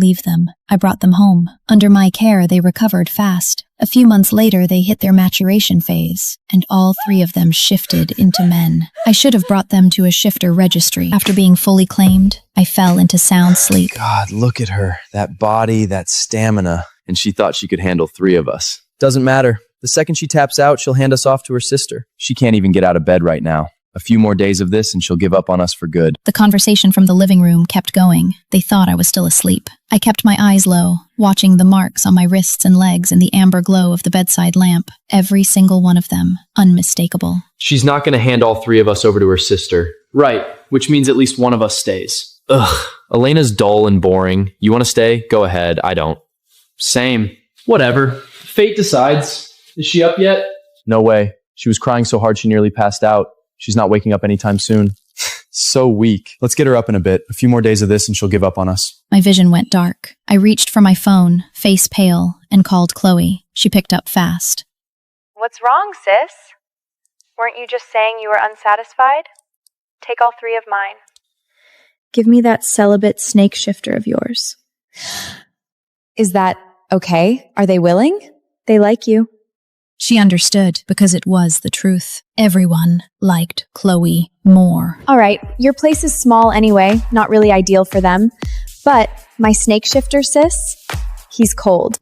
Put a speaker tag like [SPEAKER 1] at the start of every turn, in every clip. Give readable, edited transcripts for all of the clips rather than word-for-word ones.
[SPEAKER 1] leave them. I brought them home. Under my care, they recovered fast. A few months later, they hit their maturation phase, and all 3 of them shifted into men. I should have brought them to a shifter registry. After being fully claimed, I fell into sound sleep.
[SPEAKER 2] God, look at her. That body, that stamina. And she thought she could handle 3 of us. Doesn't matter. The second she taps out, she'll hand us off to her sister. She can't even get out of bed right now. A few more days of this and she'll give up on us for good.
[SPEAKER 1] The conversation from the living room kept going. They thought I was still asleep. I kept my eyes low, watching the marks on my wrists and legs in the amber glow of the bedside lamp. Every single one of them, unmistakable.
[SPEAKER 3] She's not going to hand all 3 of us over to her sister. Right, which means at least one of us stays. Ugh, Elena's dull and boring. You want to stay? Go ahead, I don't. Same. Whatever. Fate decides. Is she up yet?
[SPEAKER 2] No way. She was crying so hard she nearly passed out. She's not waking up anytime soon. So weak. Let's get her up in a bit. A few more days of this and she'll give up on us.
[SPEAKER 1] My vision went dark. I reached for my phone, face pale, and called Chloe. She picked up fast.
[SPEAKER 4] What's wrong, sis? Weren't you just saying you were unsatisfied? Take all 3 of mine.
[SPEAKER 5] Give me that celibate snake shifter of yours.
[SPEAKER 6] Is that okay? Are they willing?
[SPEAKER 5] They like you.
[SPEAKER 1] She understood because it was the truth. Everyone liked Chloe more.
[SPEAKER 5] All right, your place is small anyway, not really ideal for them. But my snake shifter, sis, he's cold.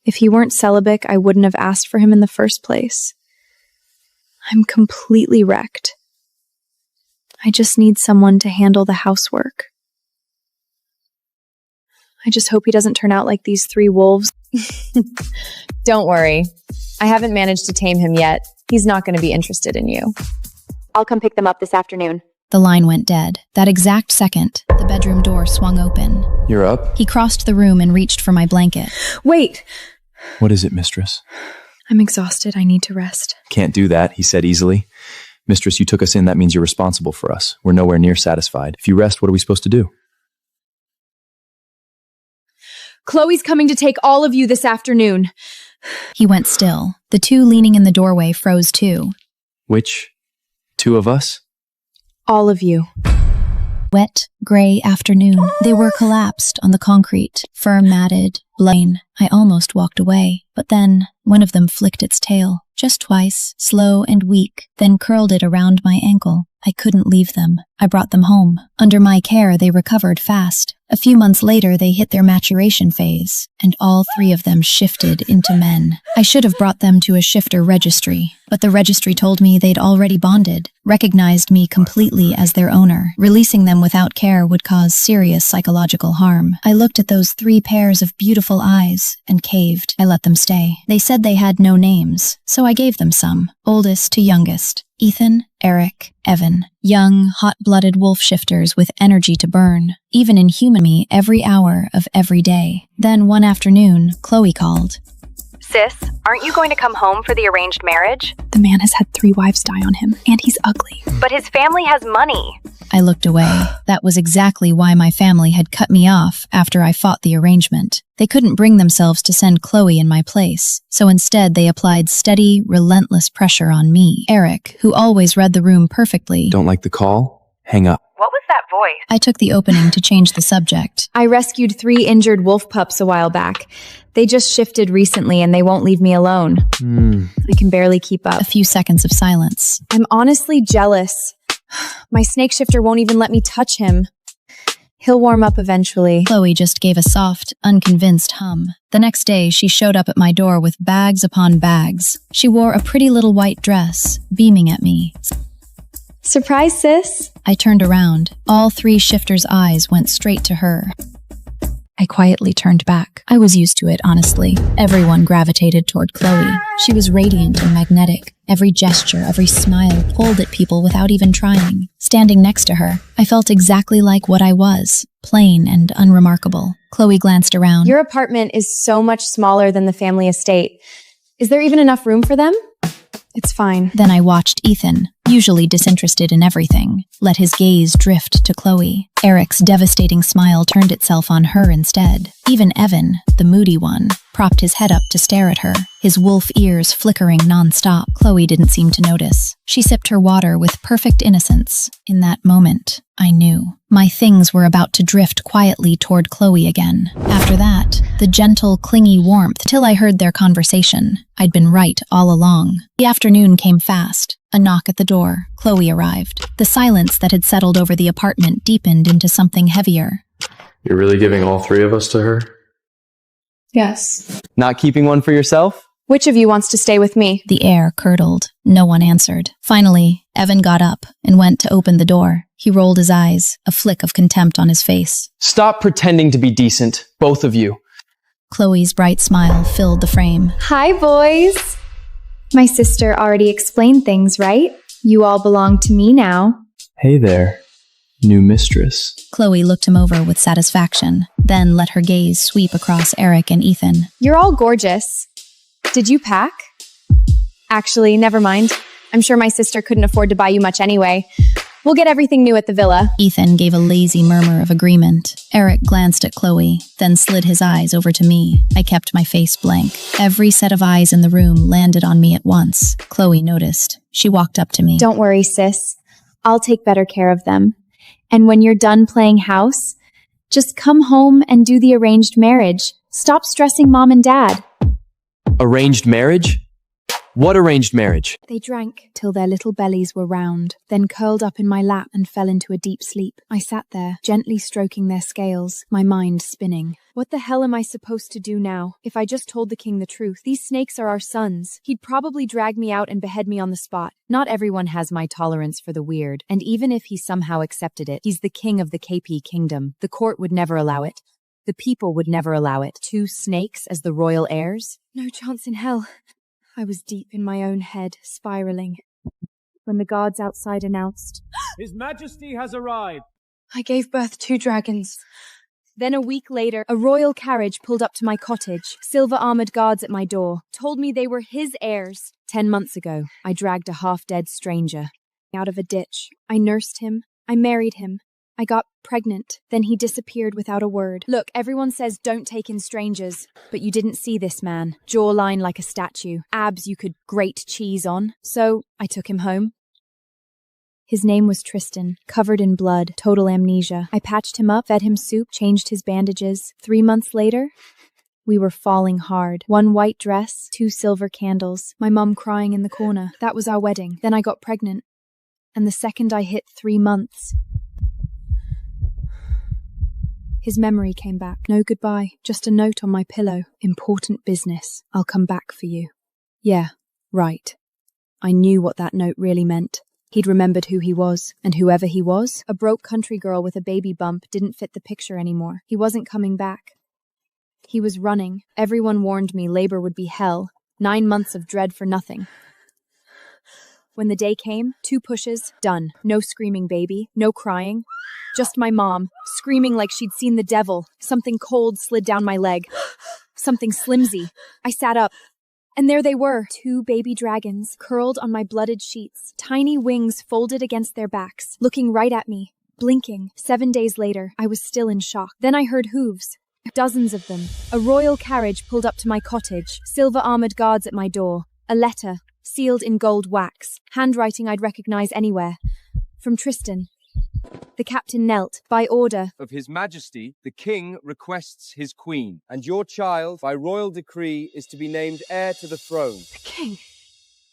[SPEAKER 5] If he weren't celibate, I wouldn't have asked for him in the first place. I'm completely wrecked. I just need someone to handle the housework. I just hope he doesn't turn out like these 3 wolves.
[SPEAKER 6] Don't worry. I haven't managed to tame him yet. He's not going to be interested in you.
[SPEAKER 4] I'll come pick them up this afternoon.
[SPEAKER 1] The line went dead. That exact second, the bedroom door swung open.
[SPEAKER 2] You're up?
[SPEAKER 1] He crossed the room and reached for my blanket.
[SPEAKER 5] Wait!
[SPEAKER 2] What is it, mistress?
[SPEAKER 5] I'm exhausted. I need to rest.
[SPEAKER 2] Can't do that, he said easily. Mistress, you took us in. That means you're responsible for us. We're nowhere near satisfied. If you rest, what are we supposed to do?
[SPEAKER 5] Chloe's coming to take all of you this afternoon.
[SPEAKER 1] He went still. The 2 leaning in the doorway froze too.
[SPEAKER 2] Which 2 of us?
[SPEAKER 5] All of you.
[SPEAKER 1] Wet, gray afternoon. They were collapsed on the concrete, fur matted, blown. I almost walked away, but then one of them flicked its tail, just twice, slow and weak, then curled it around my ankle. I couldn't leave them. I brought them home. Under my care, they recovered fast. A few months later, they hit their maturation phase, and all 3 of them shifted into men. I should have brought them to a shifter registry, but the registry told me they'd already bonded, recognized me completely as their owner. Releasing them without care would cause serious psychological harm. I looked at those 3 pairs of beautiful eyes and caved. I let them stay. They said they had no names, so I gave them some, oldest to youngest. Ethan, Eric, Evan. Young, hot-blooded wolf shifters with energy to burn, even inhuman me every hour of every day. Then one afternoon, Chloe called.
[SPEAKER 4] Sis, aren't you going to come home for the arranged marriage?
[SPEAKER 5] The man has had 3 wives die on him, and he's ugly.
[SPEAKER 4] But his family has money.
[SPEAKER 1] I looked away. That was exactly why my family had cut me off after I fought the arrangement. They couldn't bring themselves to send Chloe in my place, so instead they applied steady, relentless pressure on me. Eric, who always read the room perfectly.
[SPEAKER 2] Don't like the call? Hang up.
[SPEAKER 4] What was that voice?
[SPEAKER 1] I took the opening to change the subject.
[SPEAKER 5] I rescued 3 injured wolf pups a while back. They just shifted recently and they won't leave me alone. I can barely keep up.
[SPEAKER 1] A few seconds of silence.
[SPEAKER 5] I'm honestly jealous. My snake shifter won't even let me touch him. He'll warm up eventually.
[SPEAKER 1] Chloe just gave a soft, unconvinced hum. The next day, she showed up at my door with bags upon bags. She wore a pretty little white dress, beaming at me.
[SPEAKER 5] Surprise, sis.
[SPEAKER 1] I turned around. All 3 shifters' eyes went straight to her. I quietly turned back. I was used to it, honestly. Everyone gravitated toward Chloe. She was radiant and magnetic. Every gesture, every smile pulled at people without even trying. Standing next to her, I felt exactly like what I was, plain and unremarkable. Chloe glanced around.
[SPEAKER 5] Your apartment is so much smaller than the family estate. Is there even enough room for them? It's fine.
[SPEAKER 1] Then I watched Ethan, usually disinterested in everything, let his gaze drift to Chloe. Eric's devastating smile turned itself on her instead. Even Evan, the moody one, propped his head up to stare at her, his wolf ears flickering non-stop. Chloe didn't seem to notice. She sipped her water with perfect innocence. In that moment, I knew. My things were about to drift quietly toward Chloe again. After that, the gentle, clingy warmth till I heard their conversation. I'd been right all along. The afternoon came fast. A knock at the door. Chloe arrived. The silence that had settled over the apartment deepened into something heavier.
[SPEAKER 3] You're really giving all three of us to her?
[SPEAKER 6] Yes.
[SPEAKER 2] Not keeping one for yourself?
[SPEAKER 5] Which of you wants to stay with me?
[SPEAKER 1] The air curdled. No one answered. Finally, Evan got up and went to open the door. He rolled his eyes, a flick of contempt on his face.
[SPEAKER 7] Stop pretending to be decent, both of you.
[SPEAKER 1] Chloe's bright smile filled the frame.
[SPEAKER 5] Hi, boys. My sister already explained things, right? You all belong to me now.
[SPEAKER 2] Hey there, new mistress.
[SPEAKER 1] Chloe looked him over with satisfaction, then let her gaze sweep across Eric and Ethan.
[SPEAKER 5] You're all gorgeous. Did you pack? Actually, never mind. I'm sure my sister couldn't afford to buy you much anyway. We'll get everything new at the villa.
[SPEAKER 1] Ethan gave a lazy murmur of agreement. Eric glanced at Chloe, then slid his eyes over to me. I kept my face blank. Every set of eyes in the room landed on me at once. Chloe noticed. She walked up to me.
[SPEAKER 5] Don't worry, sis. I'll take better care of them. And when you're done playing house, just come home and do the arranged marriage. Stop stressing mom and dad.
[SPEAKER 7] Arranged marriage? What arranged marriage?
[SPEAKER 5] They drank till their little bellies were round, then curled up in my lap and fell into a deep sleep. I sat there, gently stroking their scales, my mind spinning. What the hell am I supposed to do now? If I just told the king the truth, these snakes are our sons. He'd probably drag me out and behead me on the spot. Not everyone has my tolerance for the weird, and even if he somehow accepted it, he's the king of the KP kingdom. The court would never allow it. The people would never allow it. 2 snakes as the royal heirs? No chance in hell. I was deep in my own head, spiraling, when the guards outside announced,
[SPEAKER 8] His Majesty has arrived.
[SPEAKER 5] I gave birth 2 dragons. Then a week later, a royal carriage pulled up to my cottage. Silver-armored guards at my door told me they were his heirs. 10 months ago, I dragged a half-dead stranger out of a ditch. I nursed him. I married him. I got pregnant. Then he disappeared without a word. Look, everyone says don't take in strangers, but you didn't see this man. Jawline like a statue. Abs you could grate cheese on. So I took him home. His name was Tristan, covered in blood, total amnesia. I patched him up, fed him soup, changed his bandages. 3 months later, we were falling hard. 1 white dress, 2 silver candles, my mum crying in the corner. That was our wedding. Then I got pregnant. And the second I hit 3 months, his memory came back. No goodbye, just a note on my pillow. Important business. I'll come back for you. Yeah, right. I knew what that note really meant. He'd remembered who he was, and whoever he was, a broke country girl with a baby bump didn't fit the picture anymore. He wasn't coming back. He was running. Everyone warned me labor would be hell. 9 months of dread for nothing. When the day came, 2 pushes, done. No screaming baby, no crying. Just my mom, screaming like she'd seen the devil. Something cold slid down my leg. Something slimsy. I sat up. And there they were, 2 baby dragons, curled on my blooded sheets, tiny wings folded against their backs, looking right at me, blinking. 7 days later, I was still in shock. Then I heard hooves. Dozens of them. A royal carriage pulled up to my cottage, silver-armored guards at my door. A letter, sealed in gold wax, handwriting I'd recognize anywhere. From Tristan. The captain knelt. By order
[SPEAKER 8] Of His Majesty, the King requests his queen, and your child, by royal decree, is to be named heir to the throne.
[SPEAKER 5] the king.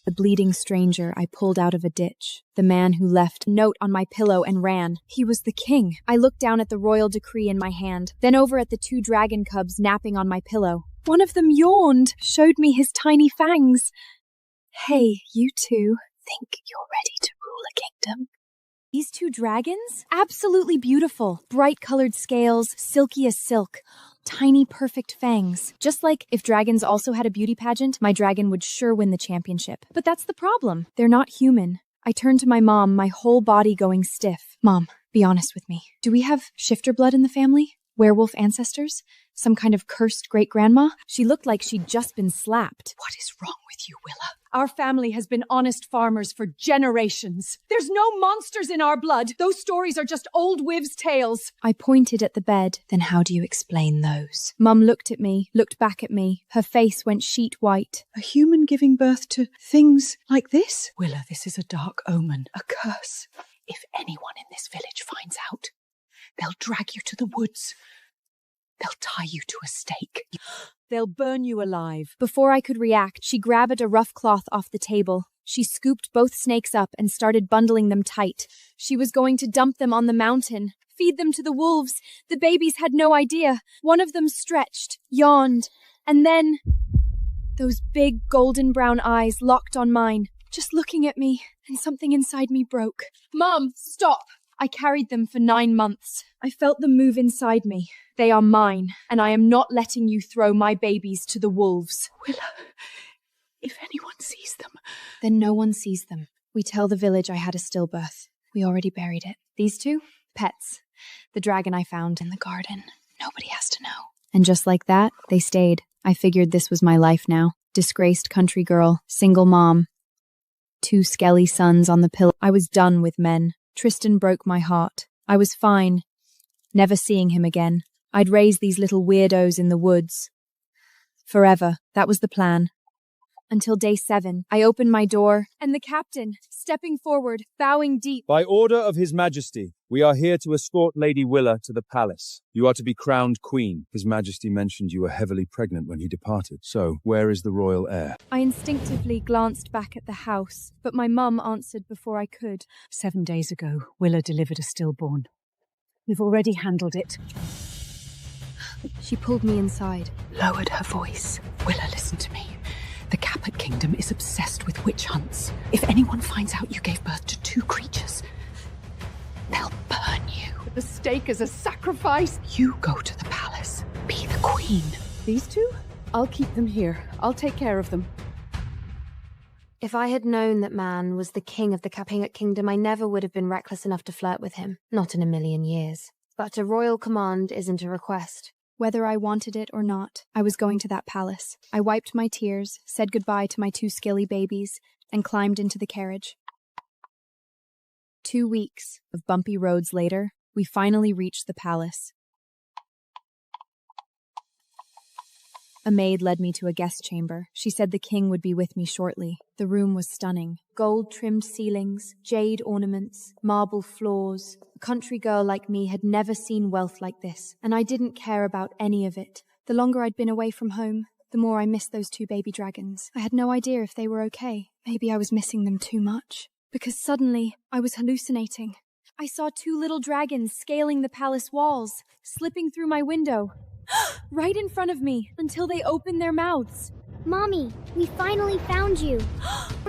[SPEAKER 5] The bleeding stranger I pulled out of a ditch. The man who left a note on my pillow and ran. He was the king. I looked down at the royal decree in my hand, then over at the 2 dragon cubs napping on my pillow. One of them yawned, showed me his tiny fangs. Hey, you 2, think you're ready to rule a kingdom? These 2 dragons? Absolutely beautiful. Bright-colored scales, silky as silk. Tiny, perfect fangs. Just like if dragons also had a beauty pageant, my dragon would sure win the championship. But that's the problem. They're not human. I turned to my mom, my whole body going stiff. Mom, be honest with me. Do we have shifter blood in the family? Werewolf ancestors? Some kind of cursed great-grandma? She looked like she'd just been slapped. What is wrong with you, Willa?
[SPEAKER 9] Our family has been honest farmers for generations. There's no monsters in our blood. Those stories are just old wives' tales.
[SPEAKER 5] I pointed at the bed. Then how do you explain those? Mum looked at me, looked back at me. Her face went sheet white.
[SPEAKER 10] A human giving birth to things like this? Willa, this is a dark omen, a curse. If anyone in this village finds out, they'll drag you to the woods. They'll tie you to a stake.
[SPEAKER 9] They'll burn you alive.
[SPEAKER 5] Before I could react, she grabbed a rough cloth off the table. She scooped both snakes up and started bundling them tight. She was going to dump them on the mountain, feed them to the wolves. The babies had no idea. One of them stretched, yawned, and then those big golden brown eyes locked on mine, just looking at me, and something inside me broke. Mom, stop! I carried them for 9 months. I felt them move inside me. They are mine, and I am not letting you throw my babies to the wolves.
[SPEAKER 10] Willa, if anyone sees them...
[SPEAKER 5] Then no one sees them. We tell the village I had a stillbirth. We already buried it. These two? Pets. The dragon I found in the garden. Nobody has to know. And just like that, they stayed. I figured this was my life now. Disgraced country girl, single mom, 2 skelly sons on the pillow. I was done with men. Tristan broke my heart. I was fine, never seeing him again. I'd raise these little weirdos in the woods. Forever, that was the plan. Until day 7, I opened my door, and the captain, stepping forward, bowing deep.
[SPEAKER 8] By order of His Majesty, we are here to escort Lady Willa to the palace. You are to be crowned queen. His Majesty mentioned you were heavily pregnant when he departed. So, where is the royal heir?
[SPEAKER 5] I instinctively glanced back at the house, but my mum answered before I could.
[SPEAKER 10] 7 days ago, Willa delivered a stillborn. We've already handled it.
[SPEAKER 5] She pulled me inside.
[SPEAKER 10] Lowered her voice. Willa, listen to me. The Capet Kingdom is obsessed with witch hunts. If anyone finds out you gave birth to 2 creatures, they'll burn you.
[SPEAKER 9] The stake is a sacrifice.
[SPEAKER 10] You go to the palace. Be the queen.
[SPEAKER 9] These 2? I'll keep them here. I'll take care of them.
[SPEAKER 1] If I had known that man was the king of the Capet Kingdom, I never would have been reckless enough to flirt with him. Not in a million years. But a royal command isn't a request.
[SPEAKER 5] Whether I wanted it or not, I was going to that palace. I wiped my tears, said goodbye to my 2 skilly babies, and climbed into the carriage. 2 weeks of bumpy roads later, we finally reached the palace. A maid led me to a guest chamber. She said the king would be with me shortly. The room was stunning. Gold-trimmed ceilings, jade ornaments, marble floors. A country girl like me had never seen wealth like this, and I didn't care about any of it. The longer I'd been away from home, the more I missed those 2 baby dragons. I had no idea if they were okay. Maybe I was missing them too much. Because suddenly, I was hallucinating. I saw 2 little dragons scaling the palace walls, slipping through my window. Right in front of me, until they opened their mouths.
[SPEAKER 11] Mommy, we finally found you.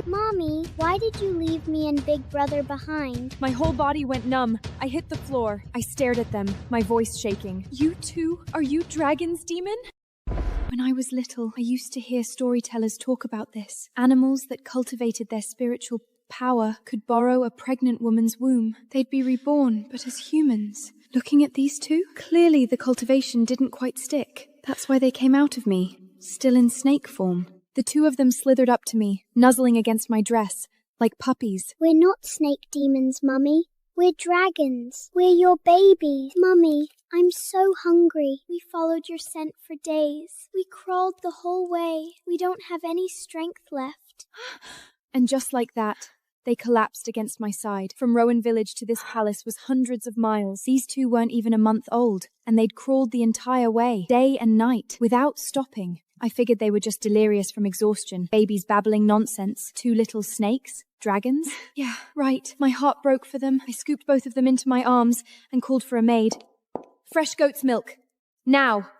[SPEAKER 11] Mommy, why did you leave me and Big Brother behind?
[SPEAKER 5] My whole body went numb. I hit the floor. I stared at them, my voice shaking. You too? Are you dragons, demon? When I was little, I used to hear storytellers talk about this. Animals that cultivated their spiritual power could borrow a pregnant woman's womb. They'd be reborn, but as humans. Looking at these 2, clearly the cultivation didn't quite stick. That's why they came out of me, still in snake form. The 2 of them slithered up to me, nuzzling against my dress, like puppies.
[SPEAKER 11] We're not snake demons, Mummy. We're dragons. We're your babies. Mummy, I'm so hungry. We followed your scent for days. We crawled the whole way. We don't have any strength left.
[SPEAKER 5] And just like that, they collapsed against my side. From Rowan Village to this palace was hundreds of miles. These 2 weren't even a month old, and they'd crawled the entire way, day and night, without stopping. I figured they were just delirious from exhaustion. Babies babbling nonsense. 2 little snakes? Dragons? Yeah, right. My heart broke for them. I scooped both of them into my arms and called for a maid. Fresh goat's milk. Now!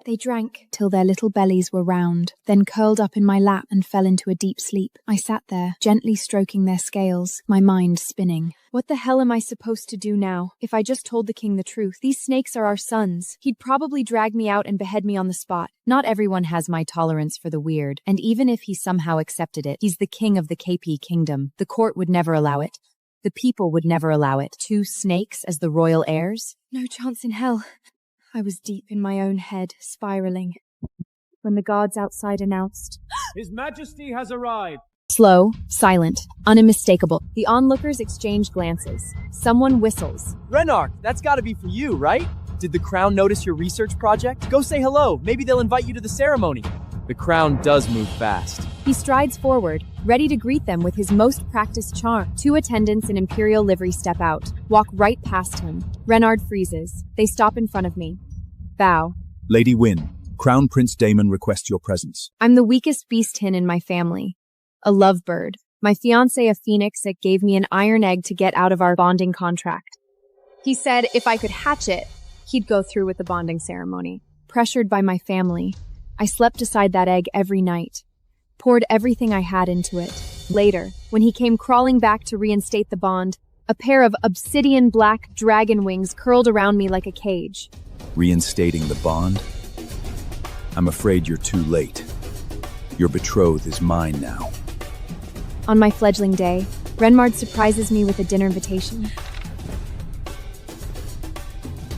[SPEAKER 5] They drank till their little bellies were round, then curled up in my lap and fell into a deep sleep. I sat there, gently stroking their scales, my mind spinning. What the hell am I supposed to do now? If I just told the king the truth, these snakes are our sons. He'd probably drag me out and behead me on the spot. Not everyone has my tolerance for the weird, and even if he somehow accepted it, he's the king of the KP kingdom. The court would never allow it. The people would never allow it. 2 snakes as the royal heirs? No chance in hell. I was deep in my own head, spiraling. when the gods outside announced,
[SPEAKER 8] His Majesty has arrived.
[SPEAKER 5] slow, silent, unmistakable. The onlookers exchange glances. Someone whistles.
[SPEAKER 7] Renark, that's gotta be for you, right? Did the Crown notice your research project? Go say hello. Maybe they'll invite you to the ceremony.
[SPEAKER 2] The Crown does move fast.
[SPEAKER 5] He strides forward, ready to greet them with his most practiced charm. Two attendants in imperial livery step out, walk right past him. Renard freezes. They stop in front of me. Bow.
[SPEAKER 8] Lady Wynne, Crown Prince Damon requests your presence.
[SPEAKER 5] I'm the weakest beast hin in my family. A lovebird. My fiancé a phoenix that gave me an iron egg to get out of our bonding contract. He said if I could hatch it, he'd go through with the bonding ceremony. Pressured by my family, I slept beside that egg every night. Poured everything I had into it. Later, when he came crawling back to reinstate the bond, a pair of obsidian black dragon wings curled around me like a cage.
[SPEAKER 8] Reinstating the bond? I'm afraid you're too late. Your betrothed is mine now.
[SPEAKER 5] On my fledgling day, Renmard surprises me with a dinner invitation.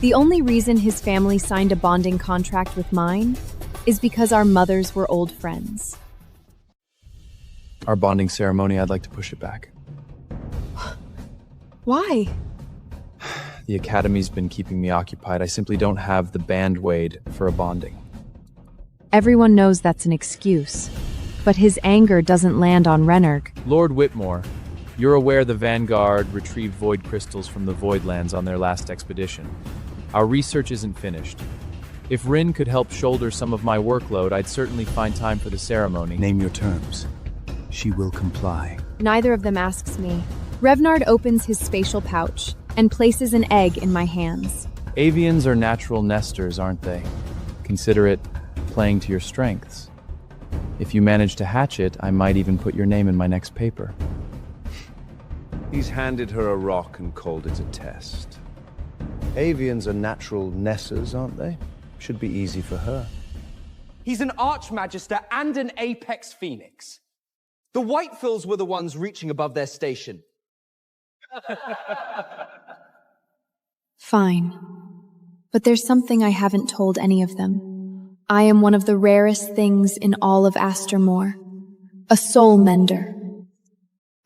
[SPEAKER 5] The only reason his family signed a bonding contract with mine is because our mothers were old friends.
[SPEAKER 2] Our bonding ceremony, I'd like to push it back.
[SPEAKER 5] Why?
[SPEAKER 2] The Academy's been keeping me occupied. I simply don't have the bandwidth for a bonding.
[SPEAKER 5] Everyone knows that's an excuse, but his anger doesn't land on Renark.
[SPEAKER 2] Lord Whitmore, you're aware the Vanguard retrieved void crystals from the Voidlands on their last expedition. Our research isn't finished. If Rin could help shoulder some of my workload, I'd certainly find time for the ceremony.
[SPEAKER 8] Name your terms. She will comply.
[SPEAKER 5] Neither of them asks me. Revnard opens his spatial pouch and places an egg in my hands.
[SPEAKER 2] Avians are natural nesters, aren't they? Consider it playing to your strengths. If you manage to hatch it, I might even put your name in my next paper.
[SPEAKER 12] He's handed her a rock and called it a test. Avians are natural nesters, aren't they? Should be easy for her.
[SPEAKER 7] He's an Archmagister and an Apex Phoenix. The Whitefills were the ones reaching above their station.
[SPEAKER 5] Fine. But there's something I haven't told any of them. I am one of the rarest things in all of Astermore. A soul mender.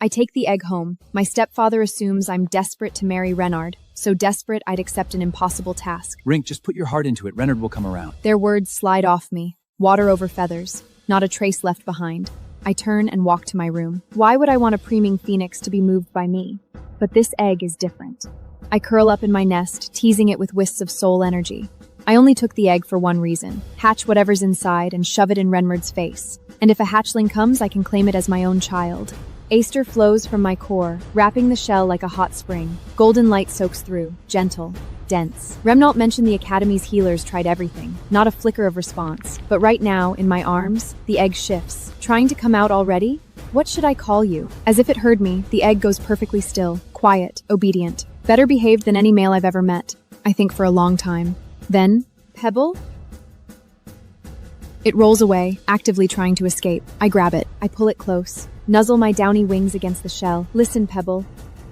[SPEAKER 5] I take the egg home. My stepfather assumes I'm desperate to marry Renard, so desperate I'd accept an impossible task.
[SPEAKER 8] Rink, just put your heart into it. Renard will come around.
[SPEAKER 5] Their words slide off me. Water over feathers. Not a trace left behind. I turn and walk to my room. Why would I want a preeming phoenix to be moved by me? But this egg is different. I curl up in my nest, teasing it with wisps of soul energy. I only took the egg for one reason. Hatch whatever's inside and shove it in Renmard's face. And if a hatchling comes, I can claim it as my own child. Aster flows from my core, wrapping the shell like a hot spring. Golden light soaks through, gentle, dense. Remnault mentioned the Academy's healers tried everything, not a flicker of response. But right now, in my arms, the egg shifts. Trying to come out already? What should I call you? As if it heard me, the egg goes perfectly still, quiet, obedient. Better behaved than any male I've ever met, I think for a long time. Then, Pebble? It rolls away, actively trying to escape. I grab it. I pull it close. Nuzzle my downy wings against the shell. Listen, Pebble.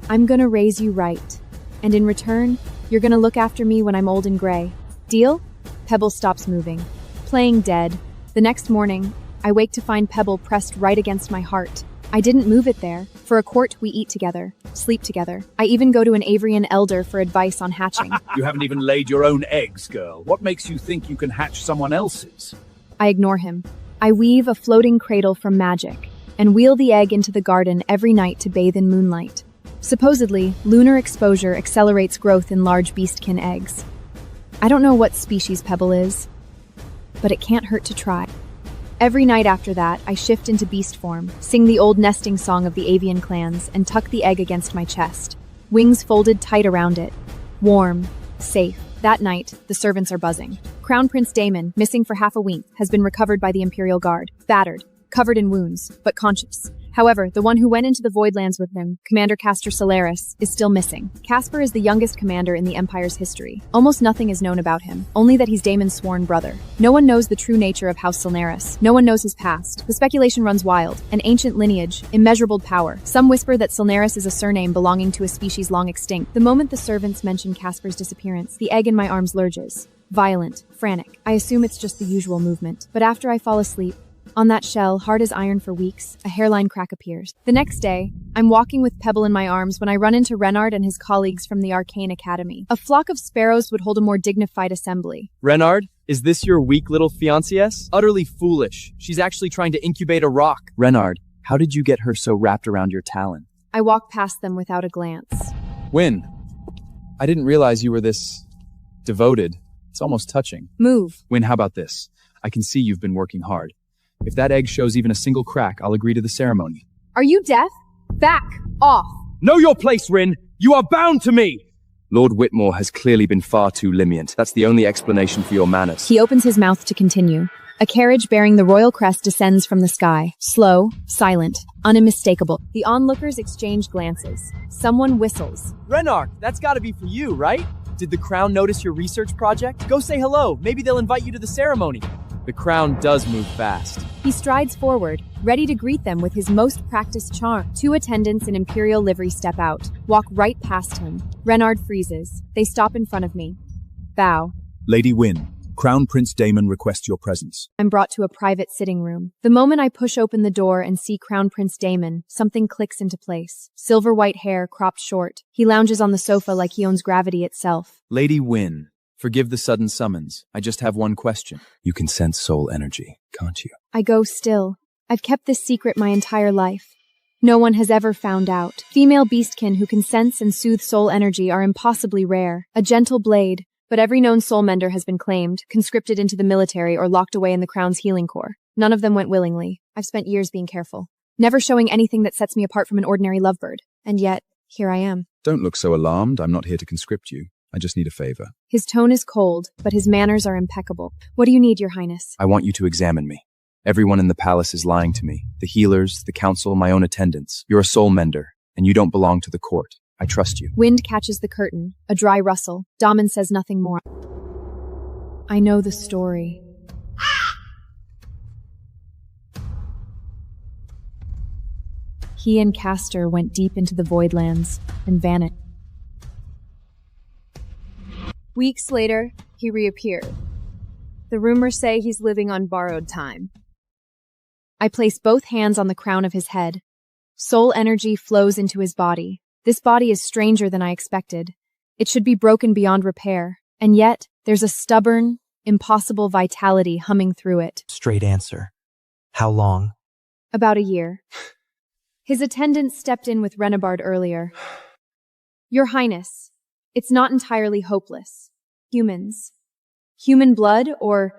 [SPEAKER 5] I'm gonna raise you right. And in return, you're gonna look after me when I'm old and gray. Deal? Pebble stops moving. Playing dead. The next morning, I wake to find Pebble pressed right against my heart. I didn't move it there. For a court, we eat together, sleep together. I even go to an Avrian elder for advice on hatching.
[SPEAKER 8] You haven't even laid your own eggs, girl. What makes you think you can hatch someone else's?
[SPEAKER 5] I ignore him. I weave a floating cradle from magic and wheel the egg into the garden every night to bathe in moonlight. Supposedly, lunar exposure accelerates growth in large beastkin eggs. I don't know what species Pebble is, but it can't hurt to try. Every night after that, I shift into beast form, sing the old nesting song of the avian clans, and tuck the egg against my chest, wings folded tight around it. Warm, safe. That night, the servants are buzzing. Crown Prince Damon, missing for half a week, has been recovered by the Imperial Guard, battered, covered in wounds, but conscious. However, the one who went into the Voidlands with him, Commander Castor Solaris, is still missing. Casper is the youngest commander in the Empire's history. Almost nothing is known about him, only that he's Damon's sworn brother. No one knows the true nature of House Solaris. No one knows his past. The speculation runs wild. An ancient lineage, immeasurable power. Some whisper that Solaris is a surname belonging to a species long extinct. The moment the servants mention Casper's disappearance, the egg in my arms lurches. Violent, frantic. I assume it's just the usual movement. But after I fall asleep, on that shell, hard as iron for weeks, a hairline crack appears. The next day, I'm walking with Pebble in my arms when I run into Renard and his colleagues from the Arcane Academy. A flock of sparrows would hold a more dignified assembly.
[SPEAKER 2] Renard, is this your weak little fiancée? Utterly foolish. She's actually trying to incubate a rock. Renard, how did you get her so wrapped around your talon?
[SPEAKER 5] I walk past them without a glance.
[SPEAKER 8] Win, I didn't realize you were this devoted. It's almost touching.
[SPEAKER 5] Move.
[SPEAKER 8] Win, how about this? I can see you've been working hard. If that egg shows even a single crack, I'll agree to the ceremony.
[SPEAKER 5] Are you deaf? Back off.
[SPEAKER 8] Know your place, Rin! You are bound to me! Lord Whitmore has clearly been far too lenient. That's the only explanation for your manners.
[SPEAKER 5] He opens his mouth to continue. A carriage bearing the royal crest descends from the sky. Slow, silent, unmistakable. The onlookers exchange glances. Someone whistles.
[SPEAKER 2] Renard, that's gotta be for you, right? Did the Crown notice your research project? Go say hello. Maybe they'll invite you to the ceremony. The Crown does move fast.
[SPEAKER 5] He strides forward, ready to greet them with his most practiced charm. Two attendants in imperial livery step out, walk right past him. Renard freezes. They stop in front of me. Bow.
[SPEAKER 8] Lady Wynne, Crown Prince Damon requests your presence.
[SPEAKER 5] I'm brought to a private sitting room. The moment I push open the door and see Crown Prince Damon, something clicks into place. Silver white hair, cropped short. He lounges on the sofa like he owns gravity itself.
[SPEAKER 8] Lady Wynne, forgive the sudden summons. I just have one question. You can sense soul energy, can't you?
[SPEAKER 5] I go still. I've kept this secret my entire life. No one has ever found out. Female beastkin who can sense and soothe soul energy are impossibly rare. A gentle blade, but every known soul mender has been claimed, conscripted into the military, or locked away in the Crown's healing corps. None of them went willingly. I've spent years being careful, never showing anything that sets me apart from an ordinary lovebird. And yet, here I am.
[SPEAKER 8] Don't look so alarmed. I'm not here to conscript you. I just need a favor.
[SPEAKER 5] His tone is cold, but his manners are impeccable. What do you need, Your Highness?
[SPEAKER 8] I want you to examine me. Everyone in the palace is lying to me. The healers, the council, my own attendants. You're a soul mender, and you don't belong to the court. I trust you.
[SPEAKER 5] Wind catches the curtain, a dry rustle. Damon says nothing more. I know the story. He and Castor went deep into the Voidlands and vanished. Weeks later, he reappeared. The rumors say he's living on borrowed time. I place both hands on the crown of his head. Soul energy flows into his body. This body is stranger than I expected. It should be broken beyond repair, and yet there's a stubborn, impossible vitality humming through it.
[SPEAKER 13] Straight answer. How long?
[SPEAKER 5] About a year. His attendant stepped in with Renabard earlier. Your Highness, it's not entirely hopeless. Humans. Human blood, or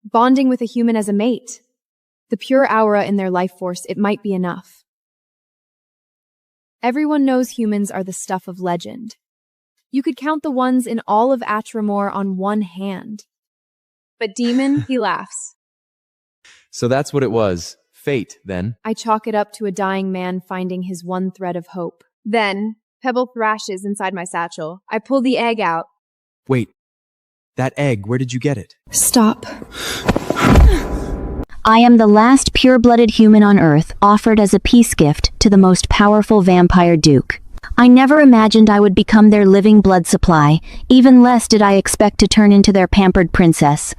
[SPEAKER 5] bonding with a human as a mate. The pure aura in their life force, it might be enough. Everyone knows humans are the stuff of legend. You could count the ones in all of Atramore on one hand. But Demon, he laughs.
[SPEAKER 2] So that's what it was. Fate, then.
[SPEAKER 5] I chalk it up to a dying man finding his one thread of hope.
[SPEAKER 6] Then, Pebble thrashes inside my satchel. I pull the egg out.
[SPEAKER 2] Wait. That egg, where did you get it?
[SPEAKER 1] Stop. I am the last pure-blooded human on Earth, offered as a peace gift to the most powerful vampire duke. I never imagined I would become their living blood supply, even less did I expect to turn into their pampered princess.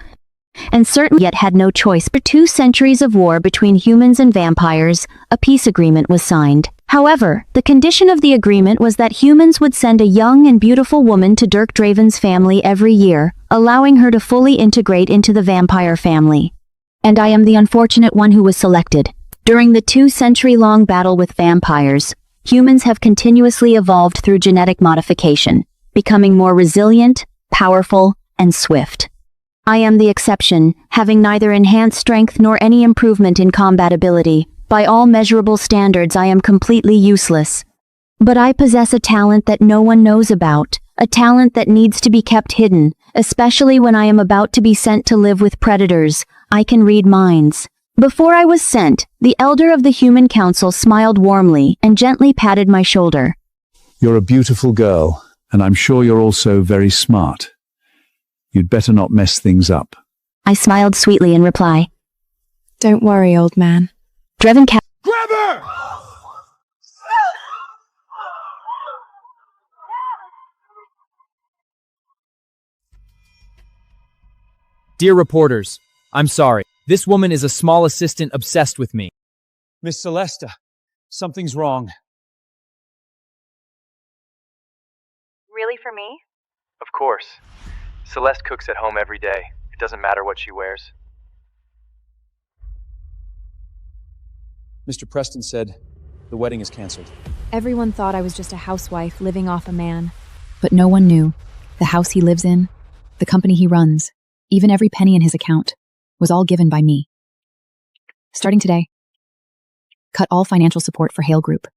[SPEAKER 1] And certainly yet had no choice. For 2 centuries of war between humans and vampires, a peace agreement was signed. However, the condition of the agreement was that humans would send a young and beautiful woman to Dirk Draven's family every year, allowing her to fully integrate into the vampire family. And I am the unfortunate one who was selected. During the 2-century-long battle with vampires, humans have continuously evolved through genetic modification, becoming more resilient, powerful, and swift. I am the exception, having neither enhanced strength nor any improvement in combat ability. By all measurable standards, I am completely useless. But I possess a talent that no one knows about, a talent that needs to be kept hidden, especially when I am about to be sent to live with predators. I can read minds. Before I was sent, the elder of the Human Council smiled warmly and gently patted my shoulder.
[SPEAKER 8] You're a beautiful girl, and I'm sure you're also very smart. You'd better not mess things up.
[SPEAKER 1] I smiled sweetly in reply.
[SPEAKER 5] Don't worry, old man.
[SPEAKER 8] Grab her!
[SPEAKER 14] Dear reporters, I'm sorry. This woman is a small assistant obsessed with me.
[SPEAKER 8] Miss Celesta, something's wrong.
[SPEAKER 4] Really for me?
[SPEAKER 2] Of course. Celeste cooks at home every day. It doesn't matter what she wears.
[SPEAKER 8] Mr. Preston said the wedding is canceled.
[SPEAKER 5] Everyone thought I was just a housewife living off a man.
[SPEAKER 1] But no one knew. The house he lives in, the company he runs, even every penny in his account, was all given by me. Starting today, cut all financial support for Hale Group.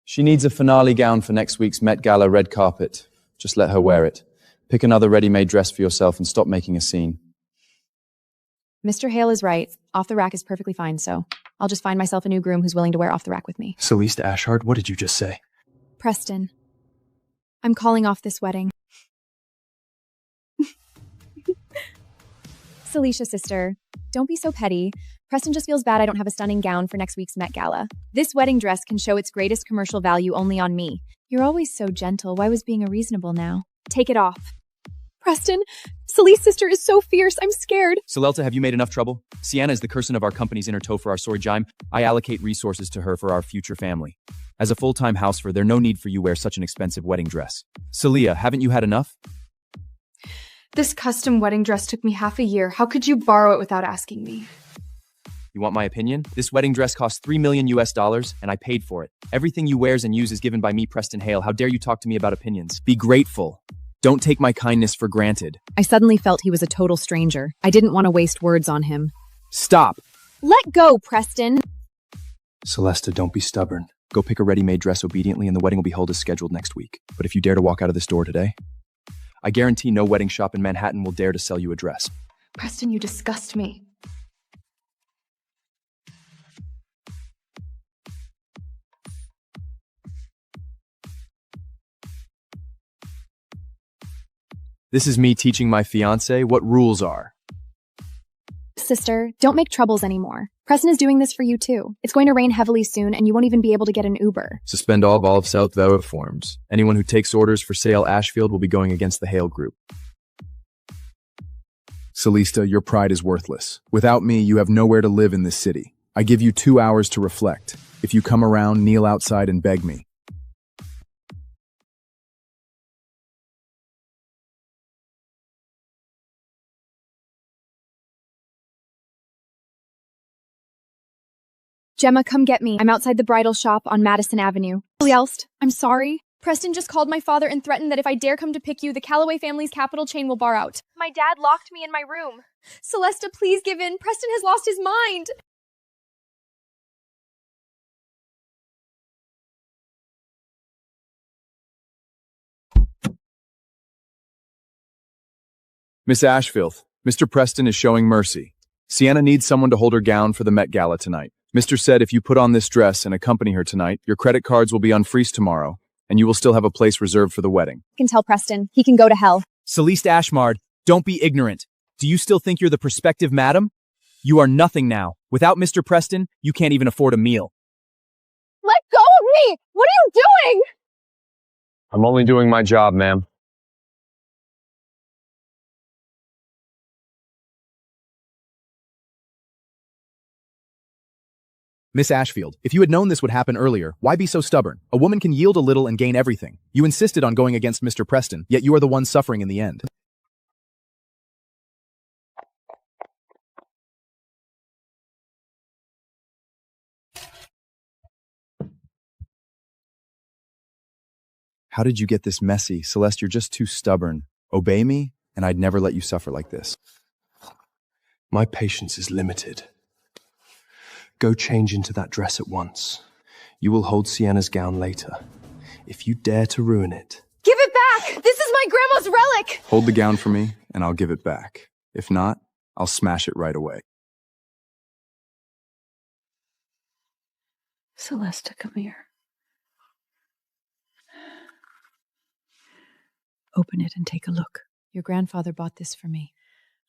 [SPEAKER 2] She needs a finale gown for next week's Met Gala red carpet. Just let her wear it. Pick another ready-made dress for yourself and stop making a scene.
[SPEAKER 5] Mr. Hale is right. Off the rack is perfectly fine, so I'll just find myself a new groom who's willing to wear off the rack with me.
[SPEAKER 3] Elena Ashford, what did you just say?
[SPEAKER 5] Preston, I'm calling off this wedding. Celicia, sister, don't be so petty. Preston just feels bad I don't have a stunning gown for next week's Met Gala. This wedding dress can show its greatest commercial value only on me. You're always so gentle. Why was being unreasonable now? Take it off. Preston, Celeste's sister is so fierce. I'm scared.
[SPEAKER 2] Celelta, have you made enough trouble? Sienna is the person of our company's inner toe for our sorry Jime. I allocate resources to her for our future family. As a full-time housefor, there's no need for you wear such an expensive wedding dress. Celia, haven't you had enough?
[SPEAKER 15] This custom wedding dress took me half a year. How could you borrow it without asking me?
[SPEAKER 2] You want my opinion? This wedding dress cost $3 million US, and I paid for it. Everything you wears and use is given by me, Preston Hale. How dare you talk to me about opinions? Be grateful. Don't take my kindness for granted.
[SPEAKER 6] I suddenly felt he was a total stranger. I didn't want to waste words on him.
[SPEAKER 2] Stop.
[SPEAKER 5] Let go, Preston.
[SPEAKER 2] Celesta, don't be stubborn. Go pick a ready-made dress obediently and the wedding will be held as scheduled next week. But if you dare to walk out of this door today, I guarantee no wedding shop in Manhattan will dare to sell you a dress.
[SPEAKER 15] Preston, you disgust me.
[SPEAKER 2] This is me teaching my fiancé what rules are.
[SPEAKER 5] Sister, don't make troubles anymore. Preston is doing this for you too. It's going to rain heavily soon and you won't even be able to get an Uber.
[SPEAKER 2] Suspend all of South Villa forms. Anyone who takes orders for sale Ashfield will be going against the Hale Group.
[SPEAKER 16] Celesta, your pride is worthless. Without me, you have nowhere to live in this city. I give you 2 hours to reflect. If you come around, kneel outside and beg me.
[SPEAKER 5] Gemma, come get me. I'm outside the bridal shop on Madison Avenue. Elst, I'm sorry. Preston just called my father and threatened that if I dare come to pick you, the Calloway family's capital chain will bar out. My dad locked me in my room. Celesta, please give in. Preston has lost his mind.
[SPEAKER 16] Miss Ashfield, Mr. Preston is showing mercy. Sienna needs someone to hold her gown for the Met Gala tonight. Mr. said if you put on this dress and accompany her tonight, your credit cards will be unfreezed tomorrow, and you will still have a place reserved for the wedding.
[SPEAKER 5] I can tell Preston. He can go to hell.
[SPEAKER 14] Celeste Ashmard, don't be ignorant. Do you still think you're the prospective madam? You are nothing now. Without Mr. Preston, you can't even afford a meal.
[SPEAKER 5] Let go of me! What are you doing?
[SPEAKER 12] I'm only doing my job, ma'am.
[SPEAKER 16] Miss Ashfield, if you had known this would happen earlier, why be so stubborn? A woman can yield a little and gain everything. You insisted on going against Mr. Preston, yet you are the one suffering in the end. How did you get this messy? Celeste, you're just too stubborn. Obey me, and I'd never let you suffer like this.
[SPEAKER 12] My patience is limited. Go change into that dress at once. You will hold Sienna's gown later. If you dare to ruin it...
[SPEAKER 15] Give it back! This is my grandma's relic!
[SPEAKER 16] Hold the gown for me, and I'll give it back. If not, I'll smash it right away.
[SPEAKER 10] Celesta, come here. Open it and take a look. Your grandfather bought this for me.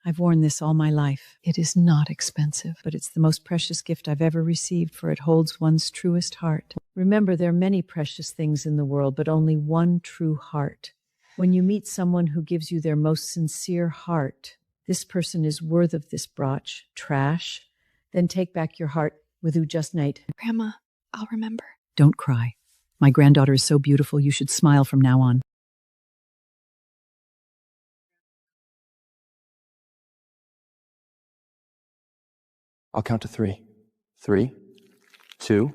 [SPEAKER 10] I've worn this all my life. It is not expensive, but it's the most precious gift I've ever received, for it holds one's truest heart. Remember, there are many precious things in the world, but only one true heart. When you meet someone who gives you their most sincere heart, this person is worth of this brooch, trash, then take back your heart with just night.
[SPEAKER 15] Grandma, I'll remember.
[SPEAKER 10] Don't cry. My granddaughter is so beautiful, you should smile from now on.
[SPEAKER 12] I'll count to 3. 3, 2,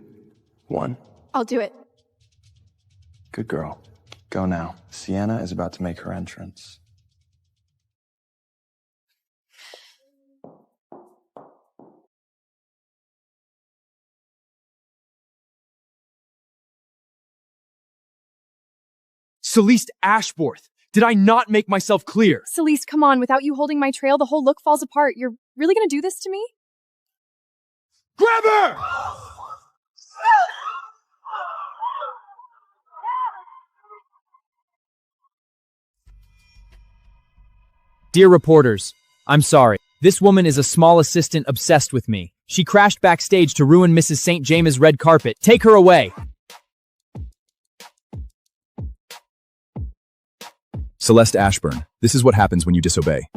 [SPEAKER 12] 1.
[SPEAKER 15] I'll do it.
[SPEAKER 12] Good girl. Go now. Sienna is about to make her entrance.
[SPEAKER 14] Celeste Ashford! Did I not make myself clear?
[SPEAKER 15] Celeste, come on. Without you holding my trail, the whole look falls apart. You're really gonna do this to me?
[SPEAKER 14] Grab her! Dear reporters, I'm sorry. This woman is a small assistant obsessed with me. She crashed backstage to ruin Mrs. St. James' red carpet. Take her away!
[SPEAKER 16] Celeste Ashburn, this is what happens when you disobey.